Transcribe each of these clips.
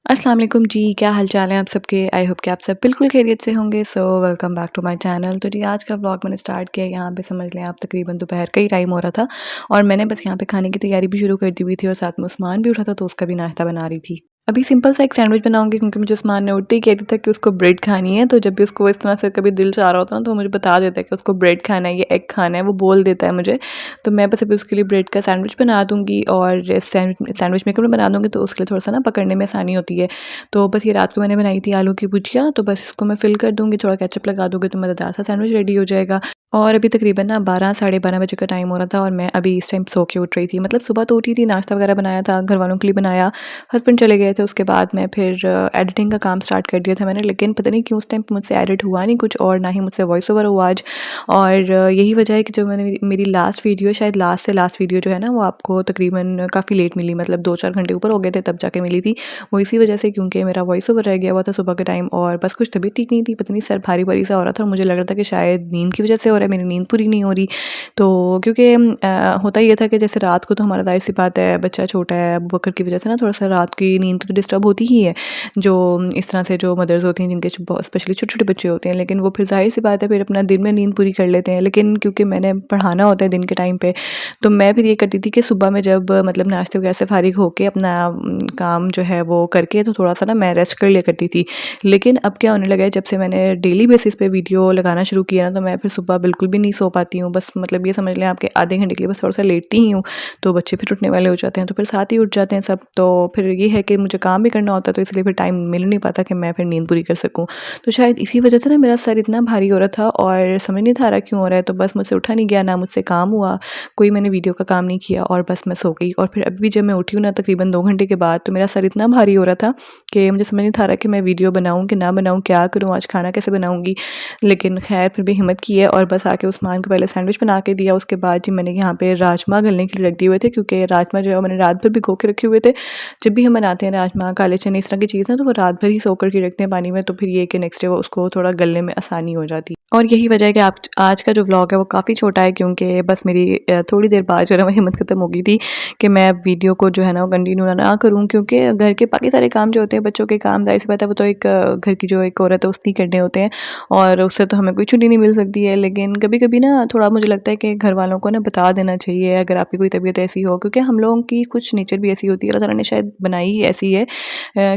अस्सलाम वालेकुम जी, क्या हाल चाल है आप सबके। आई होप कि आप सब बिल्कुल खैरियत से होंगे। So welcome back to my channel. तो जी आज का व्लॉग मैंने स्टार्ट किया यहाँ पे, समझ लें आप तकरीबन दोपहर का ही टाइम हो रहा था और मैंने बस यहाँ पे खाने की तैयारी भी शुरू कर दी हुई थी और साथ में उस्मान भी उठा था तो उसका भी नाश्ता बना रही थी। अभी सिंपल सा एक सैंडविच बनाऊंगी क्योंकि मुझे उस्मान ने उठते ही कह दिया था कि उसको ब्रेड खानी है। तो जब भी उसको इस तरह से कभी दिल चाह रहा होता है ना तो वो मुझे बता देता है कि उसको ब्रेड खाना है या एग खाना है, वो बोल देता है मुझे। तो मैं बस अभी उसके लिए ब्रेड का सैंडविच बना दूंगी और सैंडविच मेकर में बना दूंगी तो उसके लिए थोड़ा सा ना पकड़ने में आसानी होती है। तो बस ये रात को मैंने बनाई थी आलू की भुजिया, तो बस इसको मैं फिल कर दूंगी, थोड़ा केचप लगा दूंगी तो मज़ेदार सा सैंडविच रेडी हो जाएगा। और अभी तकरीबन ना 12 साढ़े 12 बजे का टाइम हो रहा था और मैं अभी इस टाइम सो के उठ रही थी। मतलब सुबह तो उठी थी, नाश्ता वगैरह बनाया था, घर वालों के लिए बनाया, हस्बैंड चले गए थे। उसके बाद मैं फिर एडिटिंग का काम स्टार्ट कर दिया था मैंने, लेकिन पता नहीं क्यों उस टाइम मुझसे एडिट हुआ नहीं कुछ और ना ही मुझसे वॉइस ओवर हुआ आज। और यही वजह है कि जो मैंने मेरी लास्ट वीडियो, शायद लास्ट से लास्ट वीडियो जो है ना वो आपको तकरीबन काफ़ी लेट मिली, मतलब 2-4 घंटे ऊपर हो गए थे तब जाके मिली थी। वो इसी वजह से क्योंकि मेरा वॉइस ओवर रह गया हुआ था सुबह के टाइम और बस कुछ तबीयत ठीक नहीं थी, पता नहीं सर भारी-भारी सा हो रहा था और मुझे लग रहा था कि शायद नींद की वजह से हो रहा है, मेरी नींद पूरी नहीं हो रही। तो क्योंकि होता ये था कि जैसे रात को तो हमारा ज़ाहिर-सी बात है, बच्चा छोटा है, अबू बकर की वजह से ना थोड़ा-सा रात की नींद तो डिस्टर्ब होती ही है। जो इस तरह से जो मदर्स होती हैं जिनके स्पेशली छोटे-छोटे बच्चे होते हैं, लेकिन वो फिर ज़ाहिर-सी बात है फिर अपना दिन में नींद पूरी कर लेते हैं। लेकिन क्योंकि मैंने पढ़ाना होता है दिन के टाइम पे, तो मैं फिर ये करती थी कि सुबह में जब मतलब नाश्ते वगैरह से फ़ारिग होके अपना काम जो है वो करके तो थोड़ा-सा ना मैं रेस्ट कर लिया करती थी। लेकिन अब क्या होने लगा है, जब से मैंने डेली बेसिस पे वीडियो लगाना शुरू किया ना तो मैं फिर सुबह बिल्कुल भी नहीं सो पाती हूँ। बस मतलब ये समझ लें आपके आधे घंटे के लिए बस थोड़ा-सा लेटती ही हूँ, तो बच्चे फिर उठने वाले हो जाते हैं, तो फिर साथ ही उठ जाते हैं सब। तो फिर ये है कि मुझे काम भी करना होता है तो इसलिए फिर टाइम मिल नहीं पाता कि मैं फिर नींद पूरी कर सकूँ। तो शायद इसी वजह से ना मेरा सर इतना भारी हो रहा था और समझ नहीं था आ रहा क्यों हो रहा है, तो बस मुझसे उठा नहीं गया, ना मुझसे काम हुआ, कोई मैंने वीडियो का काम नहीं किया और बस मैं सो गई। और फिर अभी जब मैं उठी हूँ ना तकरीबन 2 घंटे के बाद, तो मेरा सर इतना भारी हो रहा था कि मुझे समझ नहीं था आ रहा कि मैं वीडियो बनाऊँ कि ना बनाऊँ, क्या करूँ, आज खाना कैसे बनाऊँगी। लेकिन ख़ैर फिर भी हिम्मत की है और बस आके उस्मान को पहले सैंडविच बना के दिया। उसके बाद जी मैंने यहाँ पे राजमा गलने के लिए रख दिए हुए थे क्योंकि राजमा जो है मैंने रात भर भिगो के रखे हुए थे। जब भी हम बनाते हैं राजमा, काले चने, इस तरह की चीज़ ना तो वो रात भर ही सोख कर के रखते हैं पानी में, तो फिर ये है कि नेक्स्ट डे वो उसको थोड़ा गलने में आसानी हो जाती है। और यही वजह है कि आप आज का जो व्लॉग है वो काफ़ी छोटा है क्योंकि बस मेरी थोड़ी देर बाद जो है ना वो हिम्मत ख़त्म हो गई थी कि मैं वीडियो को जो है ना वो कंटिन्यू ना करूँ, क्योंकि घर के बाकी सारे काम जो होते हैं, बच्चों के काम, ज़ाहिर सी बात है वो तो एक घर की जो एक औरत है उसने करने होते हैं और उससे तो हमें कोई छुट्टी नहीं मिल सकती है। लेकिन कभी-कभी ना थोड़ा मुझे लगता है कि घर वालों को ना बता देना चाहिए अगर आपकी कोई तबीयत ऐसी हो, क्योंकि हम लोगों की कुछ नेचर भी ऐसी होती है, अल्लाह ताला ने शायद बनाई ही ऐसी है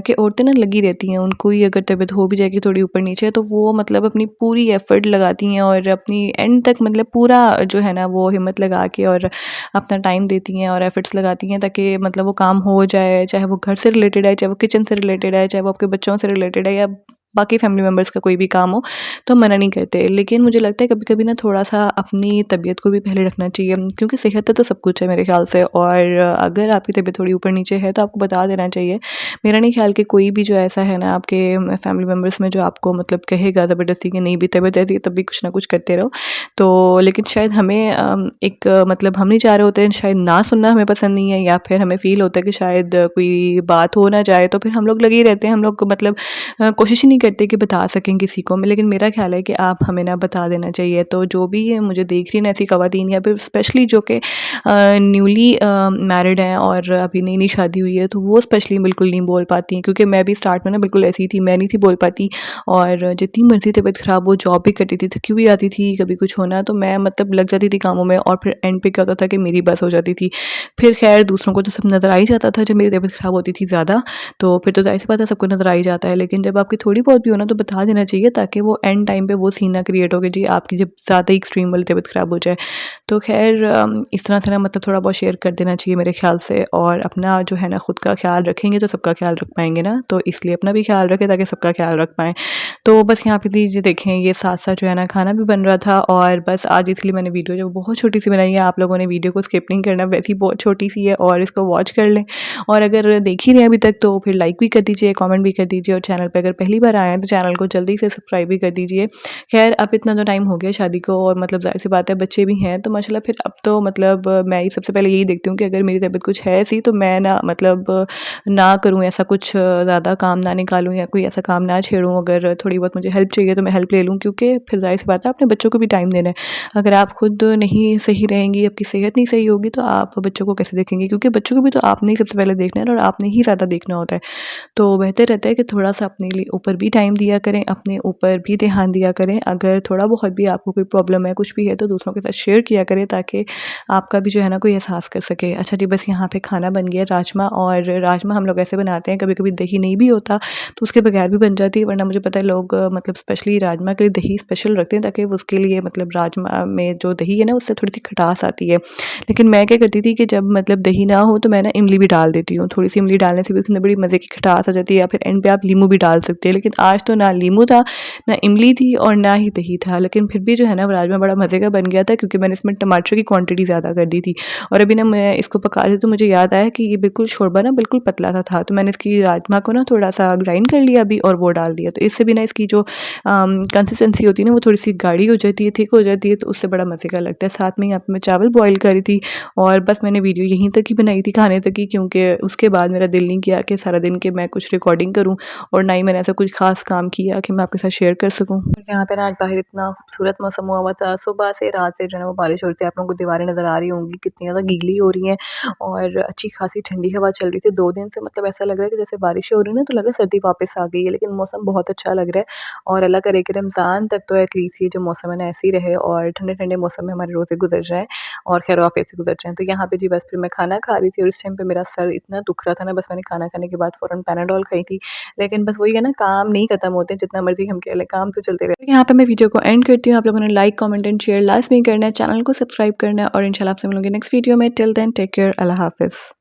कि औरतें ना लगी रहती हैं, उनको ही अगर तबीयत हो भी जाएगी थोड़ी ऊपर नीचे तो वो मतलब अपनी पूरी एफ़र्ट लगाती हैं और अपनी एंड तक मतलब पूरा जो है ना वो हिम्मत लगा के और अपना टाइम देती हैं और एफ़र्ट्स लगाती हैं ताकि मतलब वो काम हो जाए, चाहे वो घर से रिलेटेड है, चाहे वो किचन से रिलेटेड है, चाहे वो आपके बच्चों से रिलेटेड है या बाकी फैमिली मेम्बर्स का कोई भी काम हो, तो मना नहीं करते। लेकिन मुझे लगता है कभी-कभी ना थोड़ा-सा अपनी तबीयत को भी पहले रखना चाहिए क्योंकि सेहत है तो सब कुछ है मेरे ख़्याल से, और अगर आपकी तबीयत थोड़ी ऊपर-नीचे है तो आपको बता देना चाहिए। मेरा नहीं ख्याल कि कोई भी जो ऐसा है ना आपके फैमिली मेम्बर्स में जो आपको मतलब कहेगा ज़बरदस्ती कि नहीं भी तबीयत ऐसी है तब भी कुछ ना कुछ करते रहो। तो लेकिन शायद हमें एक मतलब हम नहीं चाह रहे होते हैं, शायद ना सुनना हमें पसंद नहीं है या फिर हमें फ़ील होता है कि शायद कोई बात हो ना जाए, तो फिर हम लोग लगे ही रहते हैं। हम लोग मतलब कोशिश ही नहीं करते कि बता सकें किसी को। लेकिन मेरा ख़्याल है कि आप हमें ना बता देना चाहिए। तो जो भी है मुझे देख रही है ना ऐसी ख़वातीन या फिर स्पेशली जो कि न्यूली मैरिड हैं और अभी नई-नई शादी हुई है, तो वो स्पेशली बिल्कुल नहीं बोल पाती हैं, क्योंकि मैं भी स्टार्ट में ना बिल्कुल ऐसी ही थी, मैं नहीं थी बोल पाती और जितनी मर्ज़ी तबीयत ख़राब हो, जॉब भी करती थी, थकी हुई आती थी, कभी कुछ होना तो मैं मतलब लग जाती थी कामों में और फिर एंड पे क्या होता था कि मेरी बस हो जाती थी। फिर ख़ैर दूसरों को तो सब नज़र आ ही जाता था जब मेरी तबीयत ख़राब होती थी ज़्यादा, तो फिर तो ज़ाहिर-सी बात है सबको नज़र आ ही जाता है। लेकिन जब आपकी थोड़ी बहुत भी हो ना तो बता देना चाहिए ताकि वो एंड टाइम पे वो सीन ना क्रिएट हो कि जी आपकी जब ज़्यादा ही एक्सट्रीम वाली तबीयत ख़राब हो जाए। तो ख़ैर इस तरह से ना मतलब थोड़ा बहुत शेयर कर देना चाहिए मेरे ख़्याल से, और अपना जो है ना खुद का ख़्याल रखेंगे तो सबका ख़्याल रख पाएँगे ना, तो इसलिए अपना भी ख़्याल रखें ताकि सबका ख़्याल रख पाएँ। तो बस यहाँ पे दीजिए देखें ये साथ-साथ जो है ना खाना भी बन रहा था और बस आज इसलिए मैंने वीडियो जो बहुत छोटी-सी बनाई है, आप लोगों ने वीडियो को स्किप नहीं करना, वैसे ही बहुत छोटी-सी है और इसको वॉच कर लें। और अगर देख ही रहे हैं अभी तक तो फिर लाइक भी कर दीजिए, कमेंट भी कर दीजिए और चैनल पे अगर पहली बार आए हैं तो चैनल को जल्दी से सब्सक्राइब भी कर दीजिए। खैर अब इतना तो टाइम हो गया शादी को और मतलब ज़ाहिर सी बात है बच्चे भी हैं तो माशाल्लाह फिर अब तो मतलब मैं ही सबसे पहले यही देखती हूँ कि अगर मेरी तबीयत कुछ है ऐसी तो मैं ना मतलब ना करूँ ऐसा कुछ ज़्यादा काम ना निकालूँ या कोई ऐसा काम ना छेड़ूँ। अगर थोड़ी बहुत मुझे हेल्प चाहिए तो मैं हेल्प ले लूँ, क्योंकि फिर ज़ाहिर सी बात है अपने बच्चों को भी टाइम देना है। अगर आप खुद नहीं सही रहेंगी, आपकी सेहत नहीं सही होगी तो आप बच्चों को कैसे देखेंगे, क्योंकि बच्चों को भी तो आपने ही सबसे पहले देखना है और आपने ही ज़्यादा देखना होता है। तो बेहतर रहता है कि थोड़ा-सा अपने लिए ऊपर भी टाइम दिया करें, अपने ऊपर भी ध्यान दिया करें। अगर थोड़ा बहुत भी आपको कोई प्रॉब्लम है, कुछ भी है तो दूसरों के साथ शेयर किया करें ताकि आपका भी जो है ना कोई एहसास कर सके। अच्छा जी, बस यहाँ पे खाना बन गया राजमा, और राजमा हम लोग ऐसे बनाते हैं कभी-कभी दही नहीं भी होता तो उसके बगैर भी बन जाती है, वरना मुझे पता है लोग मतलब स्पेशली राजमा के लिए दही स्पेशल रखते हैं ताकि उसके लिए मतलब राजमा में जो दही है ना उससे थोड़ी-सी खटास आती है। लेकिन मैं क्या करती थी कि जब मतलब दही ना हो तो मैं ना इमली भी डाल देती हूँ। थोड़ी-सी इमली डालने से भी उसमें बड़ी मज़े की खटास आ जाती है, या फिर एंड पे आप नींबू भी डाल सकते हैं। लेकिन आज तो ना नींबू था, ना इमली थी और ना ही दही था। लेकिन फिर भी जो है ना वो राजमा बड़ा मज़े का बन गया था, क्योंकि मैंने इसमें टमाटर की क्वांटिटी ज़्यादा कर दी थी। और अभी ना मैं इसको पका रही थी तो मुझे याद आया कि ये बिल्कुल शोरबा ना बिल्कुल पतला सा था। तो मैंने इसकी राजमा को ना थोड़ा-सा ग्राइंड कर लिया अभी और वो डाल दिया। तो इससे भी ना इसकी जो कंसिस्टेंसी होती है ना वो थोड़ी-सी गाढ़ी हो जाती है, थिक हो जाती है, तो उससे बड़ा मज़े का लगता है। साथ में यहाँ पे मैं चावल बॉयल कर रही थी और बस मैंने वीडियो यहीं तक ही बनाई थी, खाने तक ही, क्योंकि उसके बाद मेरा दिल नहीं किया कि सारा दिन के मैं कुछ रिकॉर्डिंग करूँ और ना ही मैंने ऐसा कुछ ख़ास काम किया कि मैं आपके साथ शेयर कर सकूँ। और यहाँ पे ना आज बाहर इतना खूबसूरत मौसम हुआ था, सुबह से रात से जो है ना वो बारिश हो रही थी। आप लोगों को दीवारें नज़र आ रही होंगी कितनी ज़्यादा गीली हो रही हैं और अच्छी खासी ठंडी हवा चल रही थी। 2 दिन से मतलब ऐसा लग रहा है कि जैसे बारिशें हो रही हैं ना तो लग रहा है सर्दी वापस आ गई है, लेकिन मौसम बहुत अच्छा लग रहा है और अल्लाह करे कि रमज़ान तक तो एटलीस्ट ये जो मौसम है ना ऐसे ही रहे और ठंडे-ठंडे मौसम में हमारे रोज़े गुज़र जाएँ और खैर-ओ-आफ़ियत से गुज़र जाएँ। तो यहाँ पे जी बस फिर मैं खाना खा रही थी और इस टाइम पे मेरा सर इतना दुख रहा था ना, बस मैंने खाना खाने के बाद फ़ौरन पैनाडोल खाई थी। लेकिन बस वही है ना, काम नहीं खत्म होते जितना मर्ज़ी हम कह लें, काम तो चलते रहते हैं। यहाँ पे मैं वीडियो को एंड करती हूँ। आप लोगों ने लाइक, कमेंट एंड शेयर लाज़मी करना है, चैनल को सब्सक्राइब करना है और इंशाल्लाह आपसे मिलूँगी नेक्स्ट वीडियो में। टिल देन टेक केयर, अल्लाह हाफ़िज़।